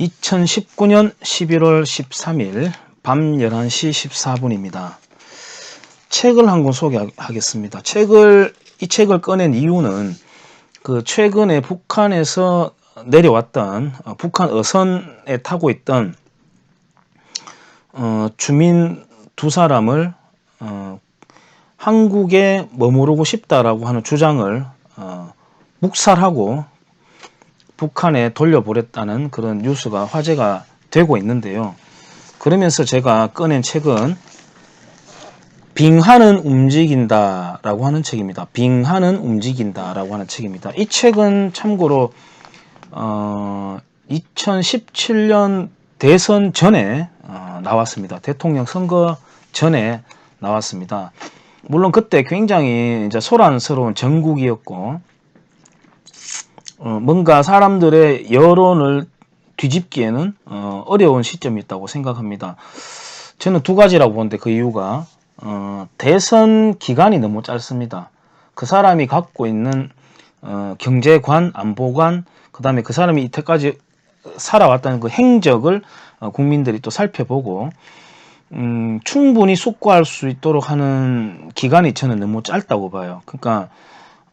2019년 11월 13일 밤 11시 14분입니다. 책을 한 권 소개하겠습니다. 이 책을 꺼낸 이유는 최근에 북한에서 내려왔던 북한 어선에 타고 있던 주민 두 사람을 한국에 머무르고 싶다라고 하는 주장을 묵살하고 북한에 돌려보냈다는 그런 뉴스가 화제가 되고 있는데요. 그러면서 제가 꺼낸 책은 빙하는 움직인다 라고 하는 책입니다. 빙하는 움직인다 라고 하는 책입니다. 이 책은 참고로 2017년 대선 전에 나왔습니다. 대통령 선거 전에 나왔습니다. 물론 그때 굉장히 이제 소란스러운 정국이었고 뭔가 사람들의 여론을 뒤집기에는 어려운 시점이었다고 생각합니다. 저는 두 가지라고 보는데 그 이유가 대선 기간이 너무 짧습니다. 그 사람이 갖고 있는 경제관, 안보관, 그 다음에 그 사람이 이때까지 살아왔다는 그 행적을 국민들이 또 살펴보고 충분히 숙고할 수 있도록 하는 기간이 저는 너무 짧다고 봐요. 그러니까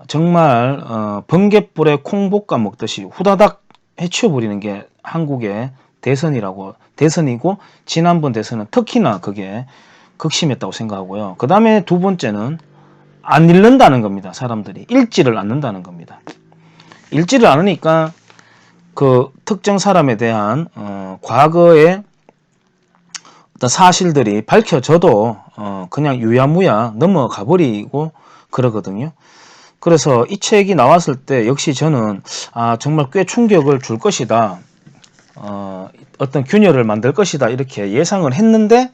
정말 번갯불에 콩볶아 먹듯이 후다닥 해치워버리는 게 한국의 대선이고 지난번 대선은 특히나 그게 극심했다고 생각하고요. 그 다음에 두 번째는 안 읽는다는 겁니다. 사람들이 읽지를 않는다는 겁니다. 읽지를 않으니까 그 특정 사람에 대한 과거의 어떤 사실들이 밝혀져도 그냥 유야무야 넘어가 버리고 그러거든요. 그래서 이 책이 나왔을 때 역시 저는 정말 꽤 충격을 줄 것이다. 어떤 균열을 만들 것이다. 이렇게 예상을 했는데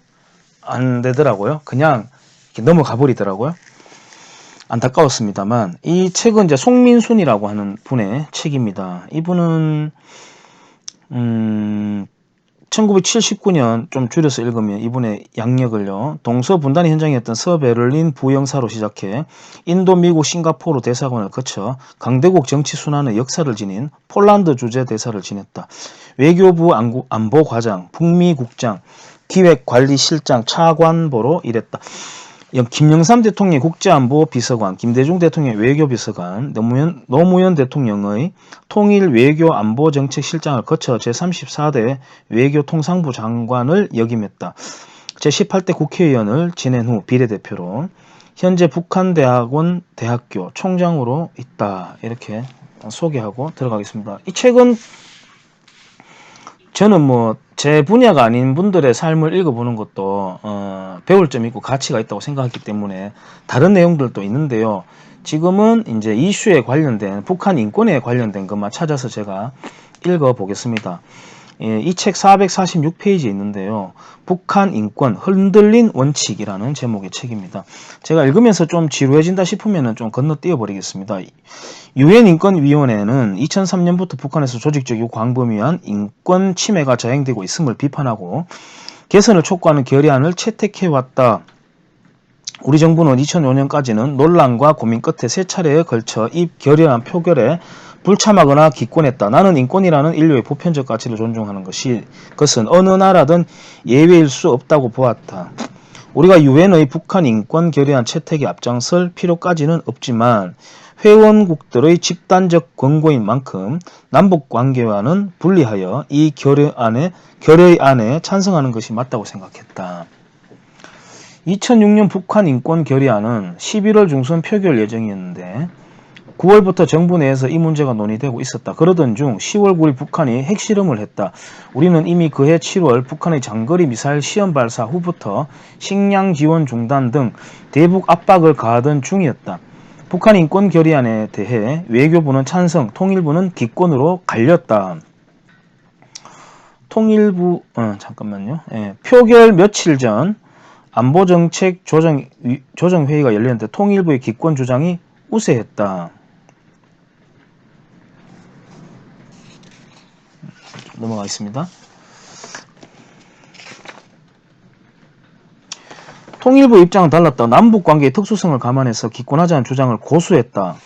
안 되더라고요. 그냥 이렇게 넘어가 버리더라고요. 안타까웠습니다만 이 책은 이제 송민순이라고 하는 분의 책입니다. 이분은 1979년 좀 줄여서 읽으면 이분의 양력을요. 동서분단의 현장이었던 서베를린 부영사로 시작해 인도, 미국, 싱가포르 대사관을 거쳐 강대국 정치 순환의 역사를 지닌 폴란드 주재 대사를 지냈다. 외교부 안보과장, 북미국장, 기획관리실장, 차관보로 일했다. 김영삼 대통령의 국제안보비서관, 김대중 대통령의 외교비서관, 노무현 대통령의 통일외교안보정책실장을 거쳐 제34대 외교통상부 장관을 역임했다. 제18대 국회의원을 지낸 후 비례대표로 현재 북한대학원 대학교 총장으로 있다. 이렇게 소개하고 들어가겠습니다. 이 책은 저는 제 분야가 아닌 분들의 삶을 읽어보는 것도 배울 점이 있고 가치가 있다고 생각했기 때문에 다른 내용들도 있는데요. 지금은 이제 이슈에 관련된 북한 인권에 관련된 것만 찾아서 제가 읽어보겠습니다. 이 책 446페이지에 있는데요. 북한 인권 흔들린 원칙이라는 제목의 책입니다. 제가 읽으면서 좀 지루해진다 싶으면 좀 건너뛰어 버리겠습니다. 유엔 인권위원회는 2003년부터 북한에서 조직적이고 광범위한 인권 침해가 자행되고 있음을 비판하고 개선을 촉구하는 결의안을 채택해왔다. 우리 정부는 2005년까지는 논란과 고민 끝에 3차례에 걸쳐 이 결의안 표결에 불참하거나 기권했다. 나는 인권이라는 인류의 보편적 가치를 존중하는 것은 어느 나라든 예외일 수 없다고 보았다. 우리가 유엔의 북한 인권 결의안 채택에 앞장설 필요까지는 없지만 회원국들의 집단적 권고인 만큼 남북관계와는 분리하여 이 결의안에 찬성하는 것이 맞다고 생각했다. 2006년 북한 인권 결의안은 11월 중순 표결 예정이었는데 9월부터 정부 내에서 이 문제가 논의되고 있었다. 그러던 중 10월 9일 북한이 핵실험을 했다. 우리는 이미 그해 7월 북한의 장거리 미사일 시험 발사 후부터 식량 지원 중단 등 대북 압박을 가하던 중이었다. 북한 인권 결의안에 대해 외교부는 찬성, 통일부는 기권으로 갈렸다. 통일부 표결 며칠 전 안보정책 조정회의가 열렸는데 통일부의 기권 주장이 우세했다. 넘어가겠습니다. 통일부 입장은 달랐다. 남북관계의 특수성을 감안해서 기권하자는 주장을 고수했다.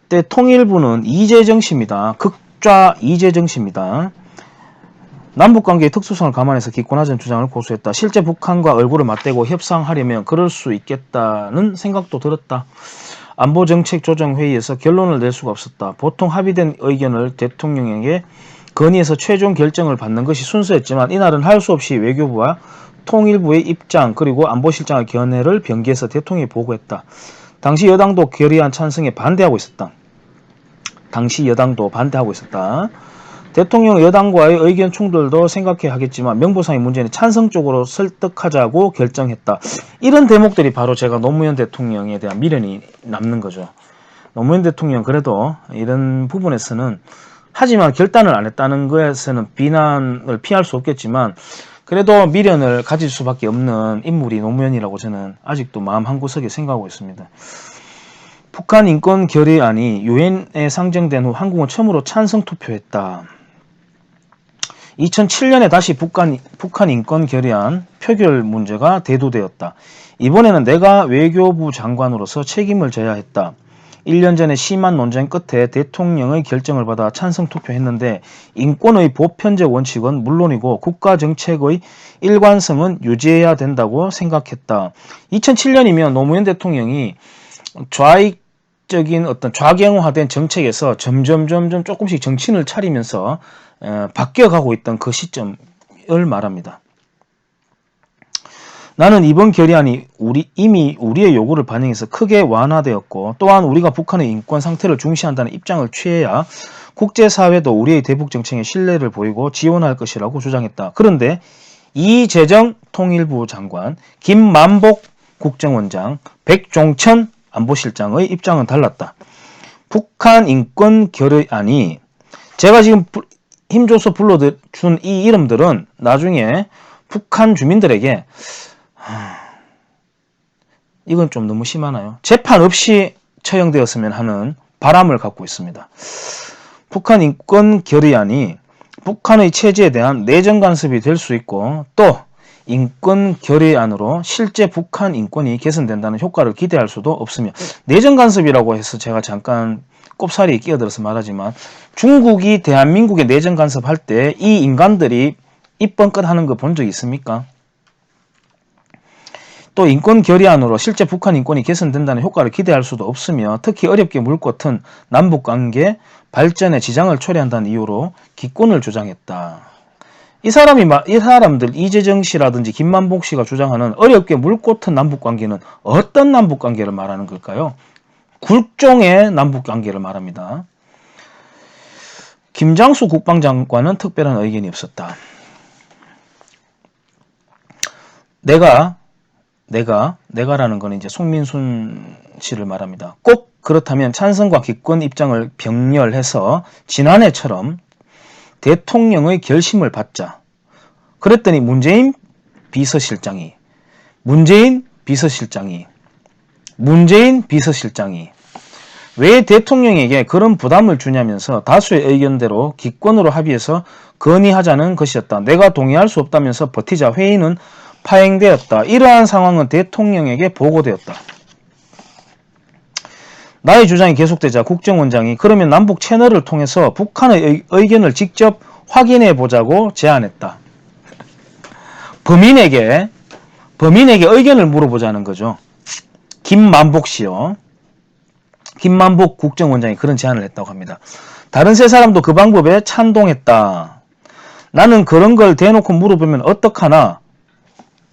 때 통일부는 이재정 씨입니다. 극좌 이재정 씨입니다. 남북관계의 특수성을 감안해서 기권하자는 주장을 고수했다. 실제 북한과 얼굴을 맞대고 협상하려면 그럴 수 있겠다는 생각도 들었다. 안보정책조정회의에서 결론을 낼 수가 없었다. 보통 합의된 의견을 대통령에게 건의해서 최종 결정을 받는 것이 순서였지만 이날은 할 수 없이 외교부와 통일부의 입장 그리고 안보실장의 견해를 병기해서 대통령에 보고했다. 당시 여당도 결의안 찬성에 반대하고 있었다. 대통령 여당과의 의견 충돌도 생각해야 하겠지만 명분상의 문제는 찬성 쪽으로 설득하자고 결정했다. 이런 대목들이 바로 제가 노무현 대통령에 대한 미련이 남는 거죠. 노무현 대통령 그래도 이런 부분에서는 하지만 결단을 안 했다는 것에서는 비난을 피할 수 없겠지만 그래도 미련을 가질 수밖에 없는 인물이 노무현이라고 저는 아직도 마음 한구석에 생각하고 있습니다. 북한 인권 결의안이 유엔에 상정된 후 한국은 처음으로 찬성 투표했다. 2007년에 다시 북한 인권 결의안 표결 문제가 대두되었다. 이번에는 내가 외교부 장관으로서 책임을 져야 했다. 1년 전에 심한 논쟁 끝에 대통령의 결정을 받아 찬성 투표했는데 인권의 보편적 원칙은 물론이고 국가정책의 일관성은 유지해야 된다고 생각했다. 2007년이면 노무현 대통령이 좌익적인 어떤 좌경화된 정책에서 점점 조금씩 정신을 차리면서 바뀌어가고 있던 그 시점을 말합니다. 나는 이번 결의안이 이미 우리의 요구를 반영해서 크게 완화되었고 또한 우리가 북한의 인권 상태를 중시한다는 입장을 취해야 국제사회도 우리의 대북 정책에 신뢰를 보이고 지원할 것이라고 주장했다. 그런데 이재정 통일부 장관, 김만복 국정원장, 백종천 안보실장의 입장은 달랐다. 북한 인권 결의안이 제가 지금 힘줘서 불러준 이 이름들은 나중에 북한 주민들에게 이건 좀 너무 심하나요? 재판 없이 처형되었으면 하는 바람을 갖고 있습니다. 북한 인권 결의안이 북한의 체제에 대한 내정 간섭이 될 수 있고 또 인권 결의안으로 실제 북한 인권이 개선된다는 효과를 기대할 수도 없으며 내정 간섭이라고 해서 제가 잠깐 꼽사리에 끼어들어서 말하지만 중국이 대한민국에 내정 간섭할 때 이 인간들이 입번껏 하는 거 본 적 있습니까? 또 인권 결의안으로 실제 북한 인권이 개선된다는 효과를 기대할 수도 없으며 특히 어렵게 물고 튼 남북관계 발전에 지장을 초래한다는 이유로 기권을 주장했다. 이 사람들 이재정 씨라든지 김만복 씨가 주장하는 어렵게 물고 튼 남북관계는 어떤 남북관계를 말하는 걸까요? 굴종의 남북관계를 말합니다. 김장수 국방장관은 특별한 의견이 없었다. 내가라는 건 이제 송민순 씨를 말합니다. 꼭 그렇다면 찬성과 기권 입장을 병렬해서 지난해처럼 대통령의 결심을 받자. 그랬더니 문재인 비서실장이 왜 대통령에게 그런 부담을 주냐면서 다수의 의견대로 기권으로 합의해서 건의하자는 것이었다. 내가 동의할 수 없다면서 버티자 회의는 파행되었다. 이러한 상황은 대통령에게 보고되었다. 나의 주장이 계속되자 국정원장이 그러면 남북 채널을 통해서 북한의 의견을 직접 확인해 보자고 제안했다. 범인에게 의견을 물어보자는 거죠. 김만복 씨요. 김만복 국정원장이 그런 제안을 했다고 합니다. 다른 세 사람도 그 방법에 찬동했다. 나는 그런 걸 대놓고 물어보면 어떡하나?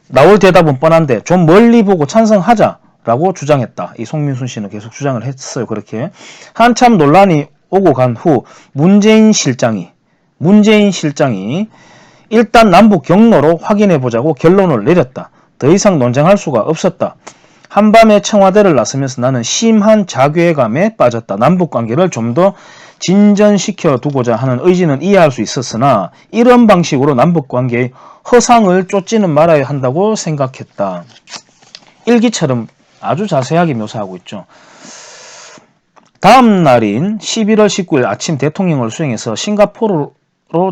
나올 대답은 뻔한데 좀 멀리 보고 찬성하자라고 주장했다. 이 송민순 씨는 계속 주장을 했어요. 그렇게 한참 논란이 오고 간 후 문재인 실장이 일단 남북 경로로 확인해보자고 결론을 내렸다. 더 이상 논쟁할 수가 없었다. 한밤에 청와대를 나서면서 나는 심한 자괴감에 빠졌다. 남북관계를 좀 더 진전시켜 두고자 하는 의지는 이해할 수 있었으나 이런 방식으로 남북관계의 허상을 쫓지는 말아야 한다고 생각했다. 일기처럼 아주 자세하게 묘사하고 있죠. 다음 날인 11월 19일 아침 대통령을 수행해서 싱가포르로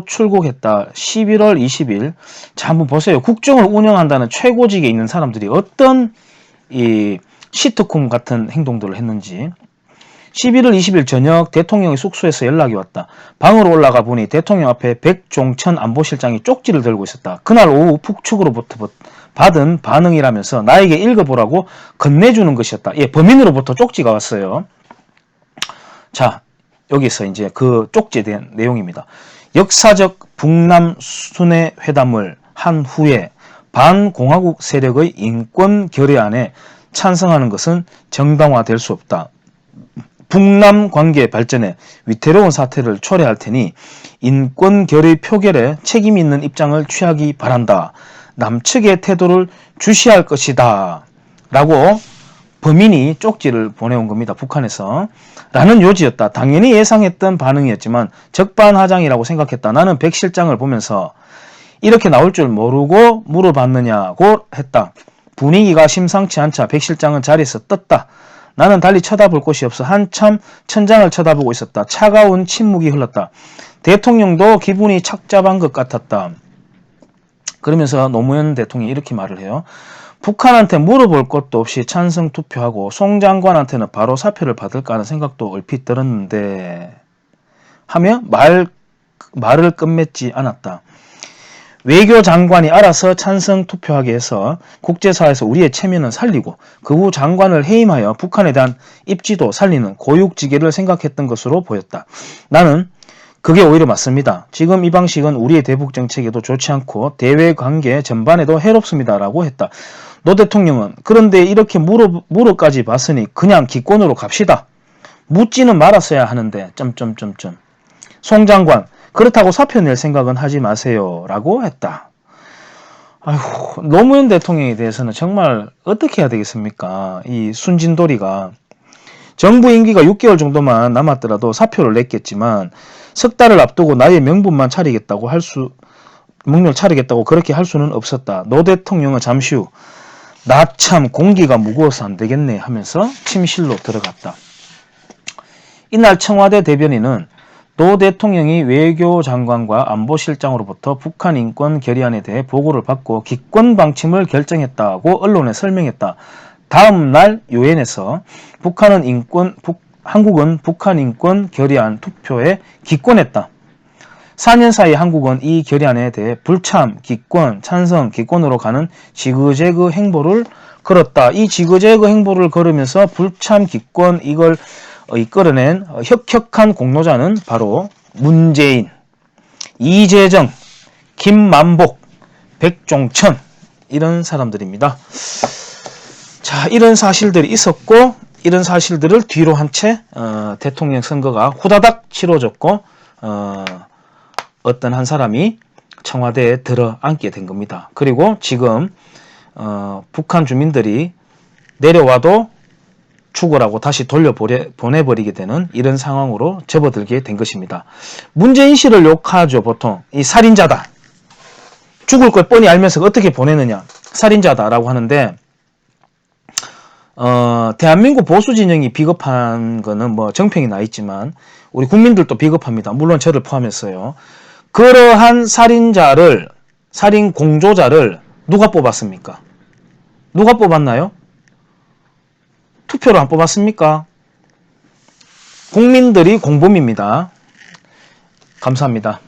출국했다. 11월 20일. 자, 한번 보세요. 국정을 운영한다는 최고직에 있는 사람들이 어떤 이 시트콤 같은 행동들을 했는지. 11월 20일 저녁 대통령의 숙소에서 연락이 왔다. 방으로 올라가 보니 대통령 앞에 백종천 안보실장이 쪽지를 들고 있었다. 그날 오후 북측으로부터 받은 반응이라면서 나에게 읽어보라고 건네주는 것이었다. 예, 범인으로부터 쪽지가 왔어요. 자, 여기서 이제 그 쪽지에 대한 내용입니다. 역사적 북남 순회 회담을 한 후에 반공화국 세력의 인권 결의안에 찬성하는 것은 정당화될 수 없다. 북남 관계 발전에 위태로운 사태를 초래할 테니 인권 결의 표결에 책임 있는 입장을 취하기 바란다. 남측의 태도를 주시할 것이다. 라고 범인이 쪽지를 보내온 겁니다. 북한에서. 라는 요지였다. 당연히 예상했던 반응이었지만 적반하장이라고 생각했다. 나는 백 실장을 보면서 이렇게 나올 줄 모르고 물어봤느냐고 했다. 분위기가 심상치 않자 백 실장은 자리에서 떴다. 나는 달리 쳐다볼 곳이 없어 한참 천장을 쳐다보고 있었다. 차가운 침묵이 흘렀다. 대통령도 기분이 착잡한 것 같았다. 그러면서 노무현 대통령이 이렇게 말을 해요. 북한한테 물어볼 것도 없이 찬성 투표하고 송 장관한테는 바로 사표를 받을까 하는 생각도 얼핏 들었는데 하며 말을 끝맺지 않았다. 외교장관이 알아서 찬성 투표하게 해서 국제사회에서 우리의 체면은 살리고 그 후 장관을 해임하여 북한에 대한 입지도 살리는 고육지계를 생각했던 것으로 보였다. 나는 그게 오히려 맞습니다. 지금 이 방식은 우리의 대북 정책에도 좋지 않고 대외 관계 전반에도 해롭습니다. 라고 했다. 노 대통령은 그런데 이렇게 물어까지 봤으니 그냥 기권으로 갑시다. 묻지는 말았어야 하는데 송 장관 그렇다고 사표 낼 생각은 하지 마세요. 라고 했다. 아이고, 노무현 대통령에 대해서는 정말 어떻게 해야 되겠습니까? 이 순진도리가. 정부 임기가 6개월 정도만 남았더라도 사표를 냈겠지만 석 달을 앞두고 나의 명분만 차리겠다고 명령을 차리겠다고 그렇게 할 수는 없었다. 노 대통령은 잠시 후 나 참 공기가 무거워서 안 되겠네 하면서 침실로 들어갔다. 이날 청와대 대변인은 노 대통령이 외교장관과 안보실장으로부터 북한 인권 결의안에 대해 보고를 받고 기권 방침을 결정했다고 언론에 설명했다. 다음 날 유엔에서 한국은 북한 인권 결의안 투표에 기권했다. 4년 사이 한국은 이 결의안에 대해 불참, 기권, 찬성, 기권으로 가는 지그재그 행보를 걸었다. 이 지그재그 행보를 걸으면서 불참, 기권 이걸 이끌어낸 혁혁한 공로자는 바로 문재인, 이재정, 김만복, 백종천 이런 사람들입니다. 자, 이런 사실들이 있었고 이런 사실들을 뒤로 한 채 대통령 선거가 후다닥 치러졌고 어떤 한 사람이 청와대에 들어앉게 된 겁니다. 그리고 지금 북한 주민들이 내려와도 죽으라고 다시 돌려보내버리게 되는 이런 상황으로 접어들게 된 것입니다. 문재인 씨를 욕하죠. 보통 이 살인자다. 죽을 걸 뻔히 알면서 어떻게 보내느냐. 살인자다라고 하는데 대한민국 보수 진영이 비겁한 거는 뭐 정평이 나 있지만 우리 국민들도 비겁합니다. 물론 저를 포함해서요. 그러한 살인 공조자를 누가 뽑았습니까? 누가 뽑았나요? 투표로 안 뽑았습니까? 국민들이 공범입니다. 감사합니다.